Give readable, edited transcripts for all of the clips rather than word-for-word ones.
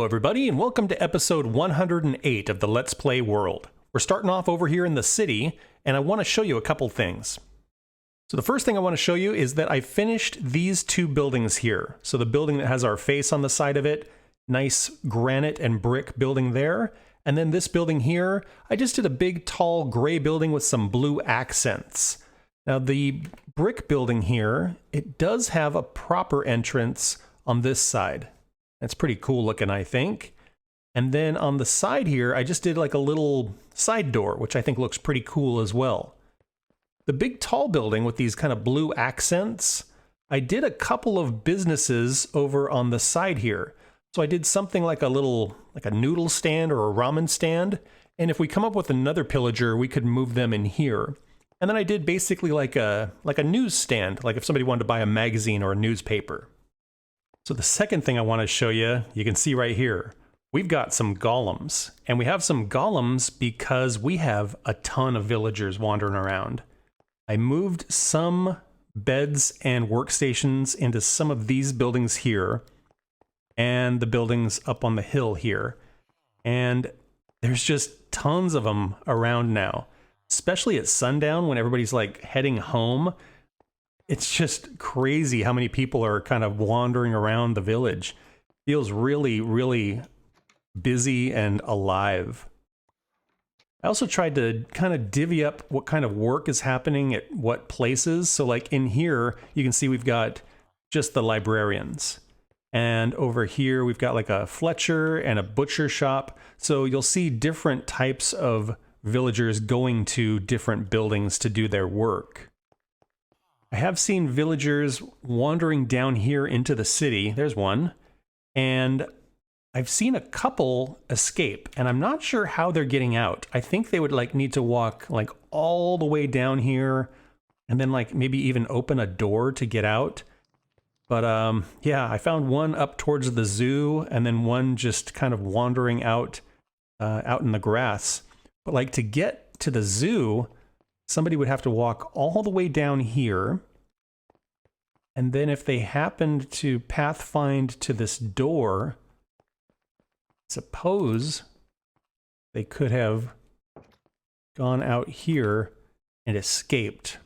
everybody, and welcome to episode 108 of the Let's Play world. We're starting off over here in the city, and I want to show you a couple things. So the first thing I want to show you is that I finished these two buildings here. So the building that has our face on the side of it, nice granite and brick building there. And then this building here, I just did a big tall gray building with some blue accents. Now the brick building here, it does have a proper entrance on this side. That's pretty cool looking, I think. And then on the side here, I just did like a little side door, which I think looks pretty cool as well. The big tall building with these kind of blue accents, I did a couple of businesses over on the side here. So I did something like a noodle stand or a ramen stand. And if we come up with another pillager, we could move them in here. And then I did basically like a news stand, like if somebody wanted to buy a magazine or a newspaper. So the second thing I want to show you, you can see right here, we've got some golems. And we have some golems because we have a ton of villagers wandering around. I moved some beds and workstations into some of these buildings here and the buildings up on the hill here. And there's just tons of them around now, especially at sundown when everybody's like heading home. It's just crazy how many people are kind of wandering around the village. Feels really, really busy and alive. I also tried to kind of divvy up what kind of work is happening at what places. So like in here, you can see we've got just the librarians. And over here, we've got like a Fletcher and a butcher shop. So you'll see different types of villagers going to different buildings to do their work. I have seen villagers wandering down here into the city. There's one. And I've seen a couple escape, and I'm not sure how they're getting out. I think they would like need to walk like all the way down here and then like maybe even open a door to get out. But yeah, I found one up towards the zoo and then one just kind of wandering out in the grass. But like to get to the zoo, somebody would have to walk all the way down here. And then if they happened to pathfind to this door, suppose they could have gone out here and escaped.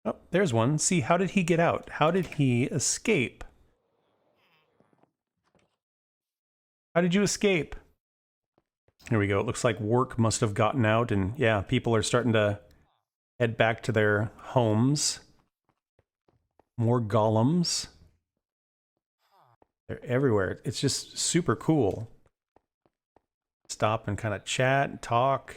Oh, there's one. See, how did he get out? How did he escape? How did you escape? Here we go. It looks like work must have gotten out, and yeah, people are starting to head back to their homes. More golems. They're everywhere. It's just super cool. Stop and kind of chat and talk.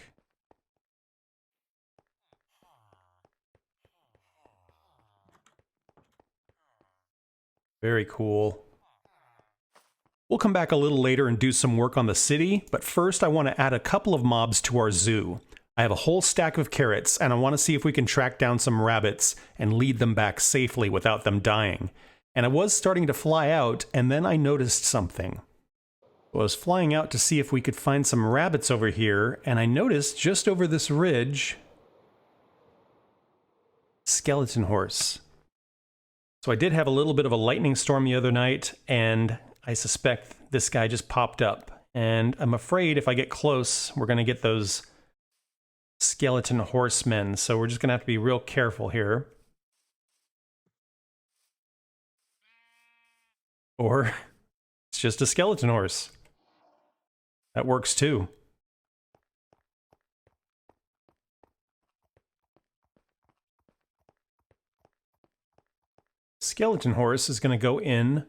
Very cool. We'll come back a little later and do some work on the city, but first I want to add a couple of mobs to our zoo. I have a whole stack of carrots, and I want to see if we can track down some rabbits and lead them back safely without them dying. And I was starting to fly out, and then I noticed something. I was flying out to see if we could find some rabbits over here, and I noticed just over this ridge, skeleton horse. So I did have a little bit of a lightning storm the other night, and I suspect this guy just popped up. And I'm afraid if I get close, we're going to get those skeleton horsemen. So we're just going to have to be real careful here. Or it's just a skeleton horse. That works too. Skeleton horse is going to go in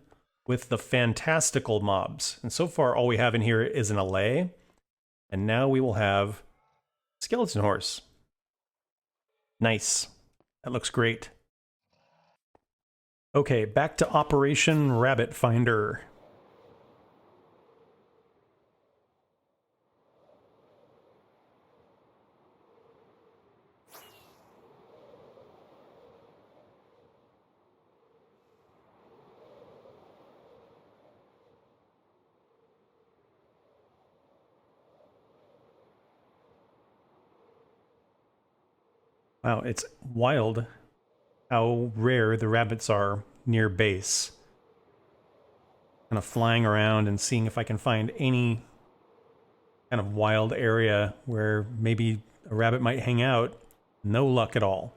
with the fantastical mobs. And so far, all we have in here is an allay. And now we will have skeleton horse. Nice. That looks great. Okay, back to Operation Rabbit Finder. Wow, it's wild how rare the rabbits are near base. kind of flying around and seeing if I can find any kind of wild area where maybe a rabbit might hang out. No luck at all.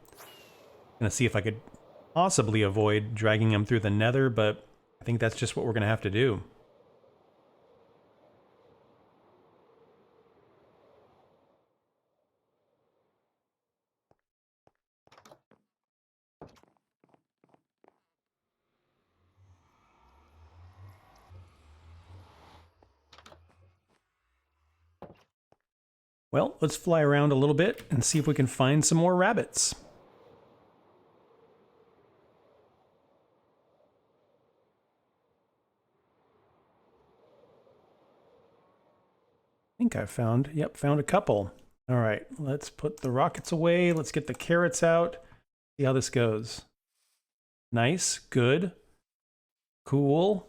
Gonna see if I could possibly avoid dragging him through the nether, but I think that's just what we're gonna have to do. Well, let's fly around a little bit and see if we can find some more rabbits. I think I found a couple. All right, let's put the rockets away. Let's get the carrots out. See how this goes. Nice, good, cool.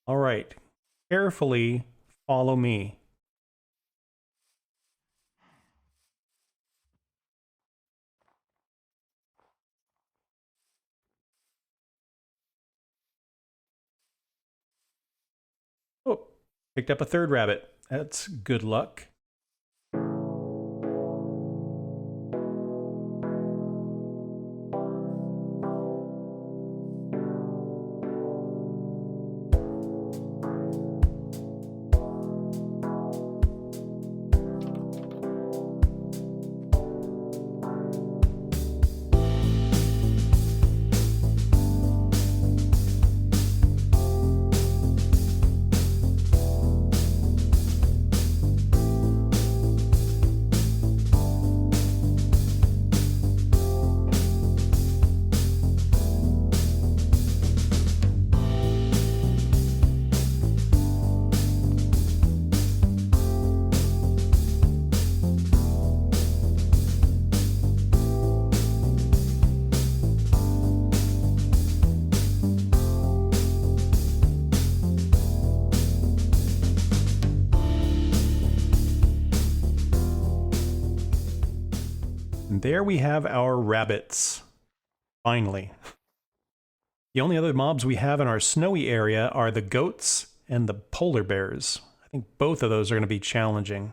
All right, carefully follow me. Oh, picked up a third rabbit. That's good luck. And there we have our rabbits. Finally. The only other mobs we have in our snowy area are the goats and the polar bears. I think both of those are going to be challenging.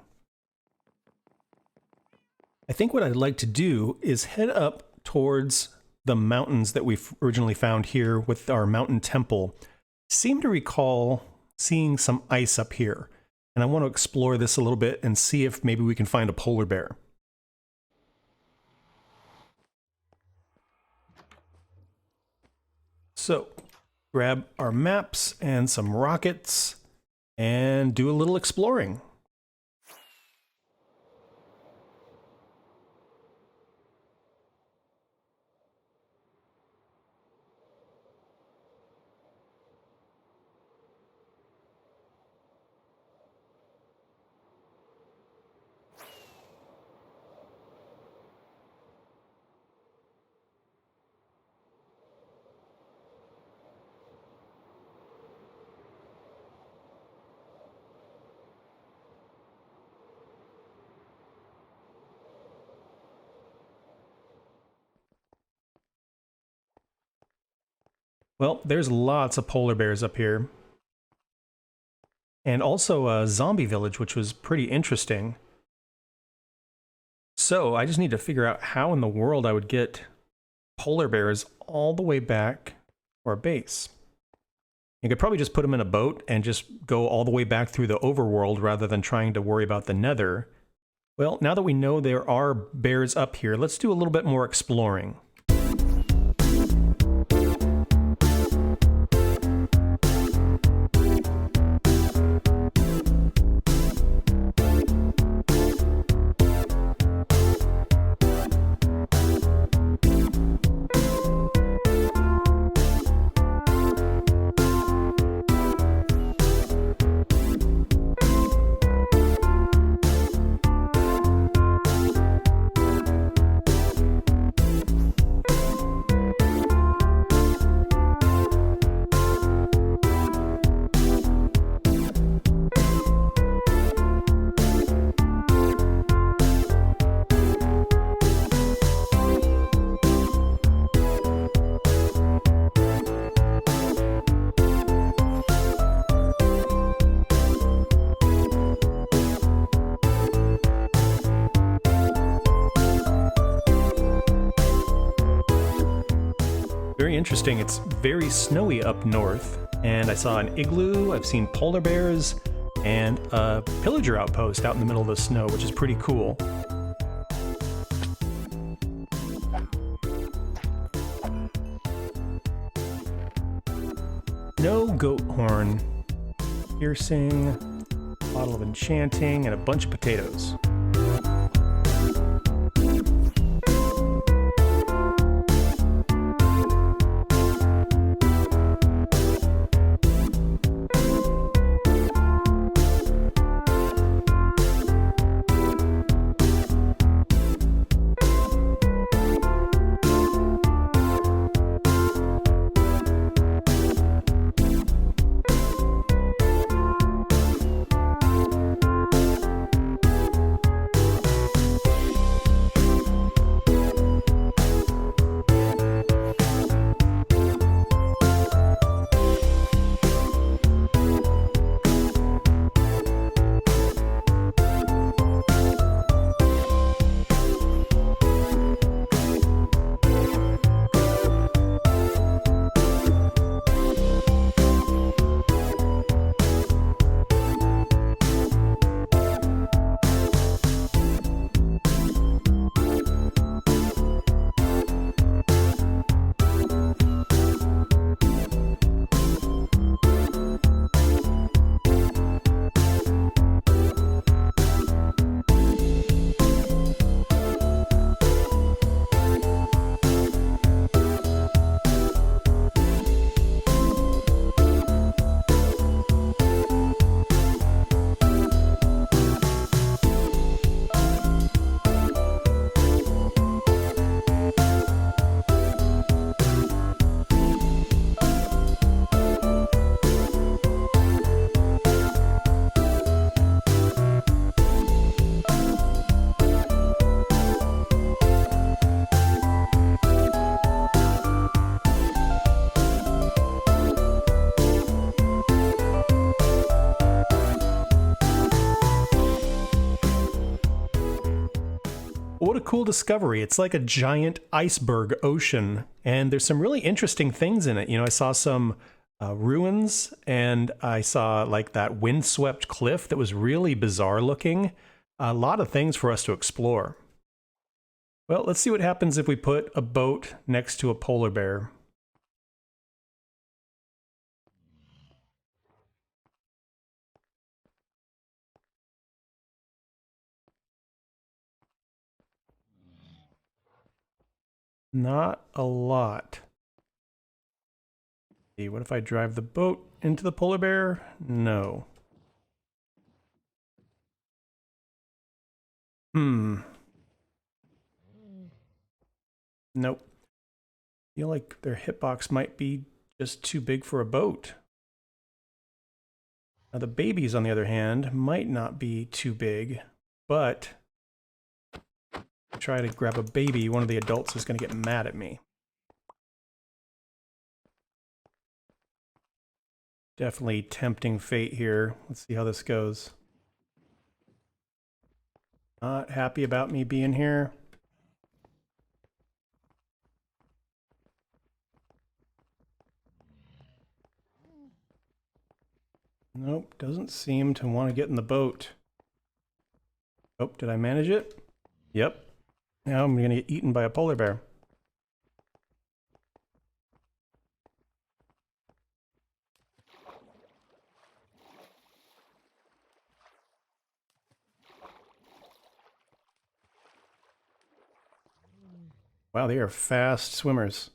I think what I'd like to do is head up towards the mountains that we originally found here with our mountain temple. I seem to recall seeing some ice up here, and I want to explore this a little bit and see if maybe we can find a polar bear. So, grab our maps and some rockets and do a little exploring. Well, there's lots of polar bears up here. And also a zombie village, which was pretty interesting. So I just need to figure out how in the world I would get polar bears all the way back to our base. You could probably just put them in a boat and just go all the way back through the overworld rather than trying to worry about the nether. Well, now that we know there are bears up here, let's do a little bit more exploring. interesting. It's very snowy up north, and I saw an igloo, I've seen polar bears, and a pillager outpost out in the middle of the snow, which is pretty cool. No goat horn, piercing, bottle of enchanting, and a bunch of potatoes. What a cool discovery. It's like a giant iceberg ocean, and there's some really interesting things in it. You know, I saw some ruins, and I saw like that windswept cliff that was really bizarre looking. A lot of things for us to explore. Well, let's see what happens if we put a boat next to a polar bear. Not a lot. See, what if I drive the boat into the polar bear? No. Nope. Feel like their hitbox might be just too big for a boat. Now the babies, on the other hand, might not be too big, but try to grab a baby, one of the adults is going to get mad at me. Definitely tempting fate here. Let's see how this goes. Not happy about me being here. Nope, doesn't seem to want to get in the boat. Oh, did I manage it? Yep. Now I'm going to get eaten by a polar bear. Wow, they are fast swimmers.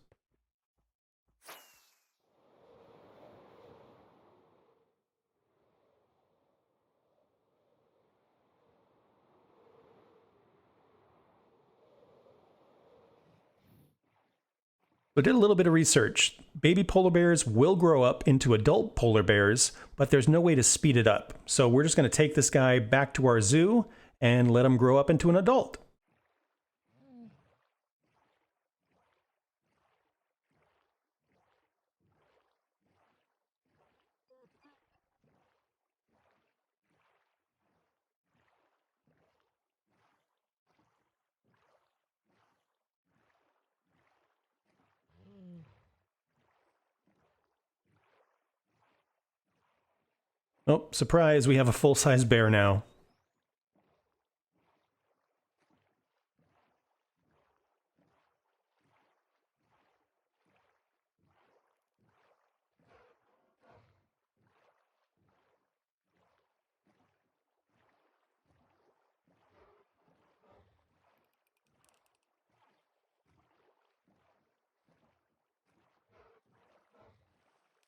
So I did a little bit of research. Baby polar bears will grow up into adult polar bears, but there's no way to speed it up. So we're just going to take this guy back to our zoo and let him grow up into an adult. Oh, surprise, we have a full-size bear now.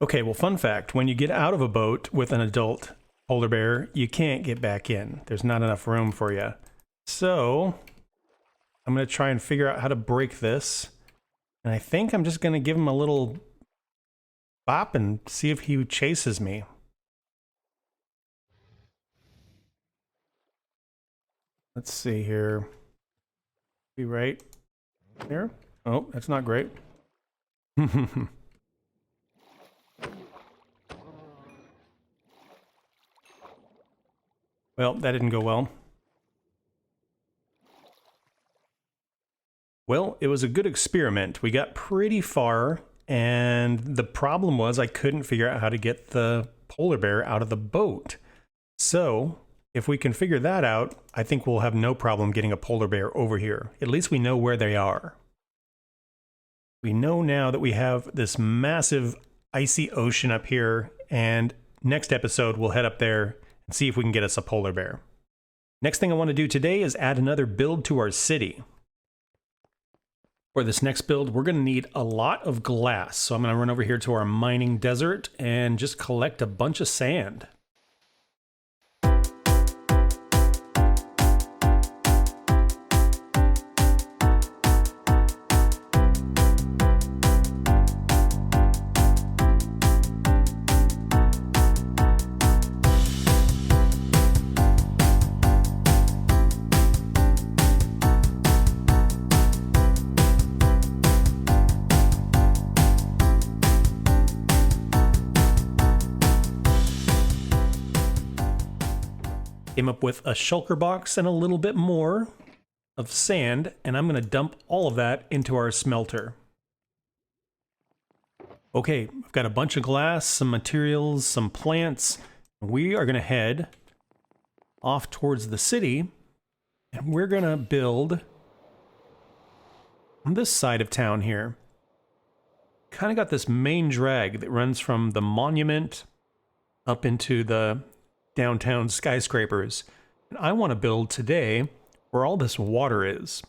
Okay, well, fun fact, when you get out of a boat with an adult polar bear, you can't get back in. There's not enough room for you. So, I'm going to try and figure out how to break this. And I think I'm just going to give him a little bop and see if he chases me. Let's see here. Be right there. Oh, that's not great. Well, that didn't go well. Well, it was a good experiment. We got pretty far, and the problem was I couldn't figure out how to get the polar bear out of the boat. So, if we can figure that out, I think we'll have no problem getting a polar bear over here. At least we know where they are. We know now that we have this massive icy ocean up here, and next episode we'll head up there and see if we can get us a polar bear. Next thing I want to do today is add another build to our city. For this next build, we're going to need a lot of glass. So I'm going to run over here to our mining desert and just collect a bunch of sand. Came up with a shulker box and a little bit more of sand, and I'm going to dump all of that into our smelter. Okay, I've got a bunch of glass, some materials, some plants. We are going to head off towards the city, and we're going to build on this side of town here. Kind of got this main drag that runs from the monument up into the downtown skyscrapers. And I want to build today where all this water is.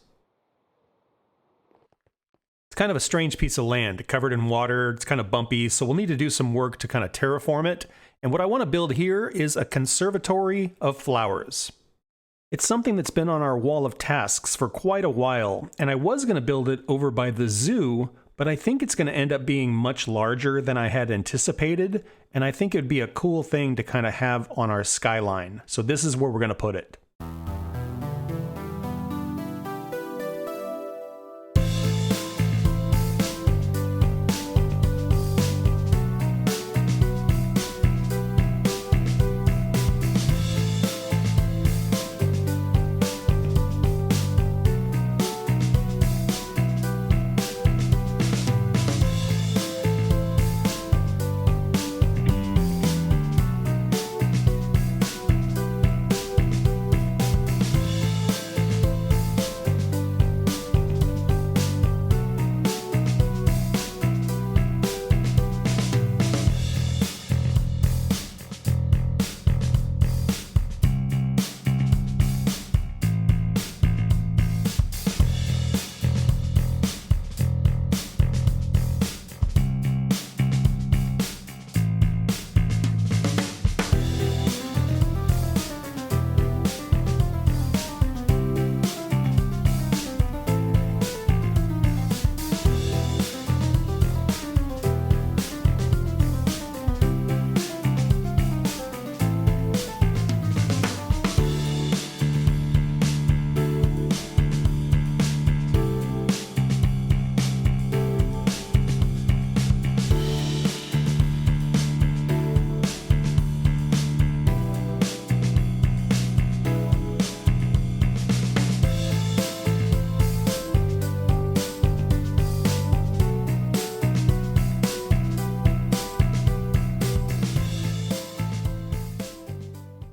It's kind of a strange piece of land, covered in water. It's kind of bumpy, so we'll need to do some work to kind of terraform it. And what I want to build here is a conservatory of flowers. It's something that's been on our wall of tasks for quite a while, and I was going to build it over by the zoo, but I think it's going to end up being much larger than I had anticipated, and I think it would be a cool thing to kind of have on our skyline. So this is where we're going to put it.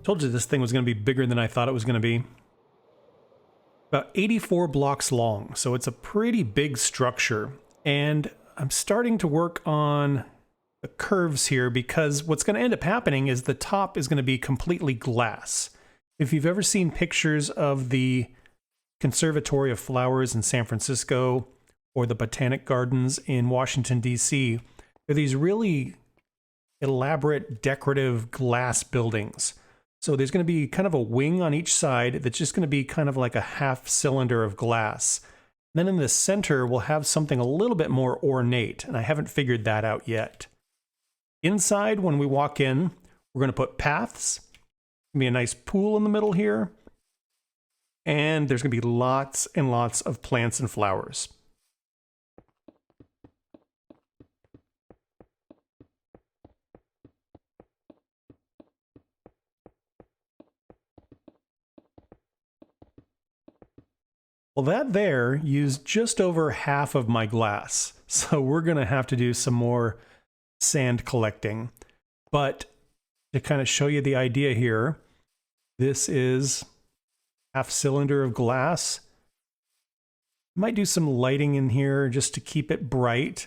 Told you this thing was going to be bigger than I thought it was going to be. About 84 blocks long, so it's a pretty big structure. And I'm starting to work on the curves here because what's going to end up happening is the top is going to be completely glass. If you've ever seen pictures of the Conservatory of Flowers in San Francisco or the Botanic Gardens in Washington, D.C., they're these really elaborate decorative glass buildings. So there's going to be kind of a wing on each side that's just going to be kind of like a half cylinder of glass. And then in the center, we'll have something a little bit more ornate, and I haven't figured that out yet. Inside, when we walk in, we're going to put paths. There's going to be a nice pool in the middle here. And there's going to be lots and lots of plants and flowers. Well, that there used just over half of my glass, so we're going to have to do some more sand collecting. But to kind of show you the idea here, this is half cylinder of glass. Might do some lighting in here just to keep it bright.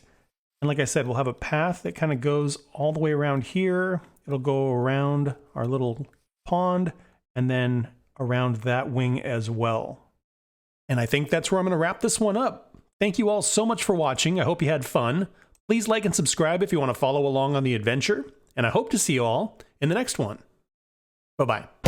And like I said, we'll have a path that kind of goes all the way around here. It'll go around our little pond and then around that wing as well. And I think that's where I'm going to wrap this one up. Thank you all so much for watching. I hope you had fun. Please like and subscribe if you want to follow along on the adventure. And I hope to see you all in the next one. Bye-bye.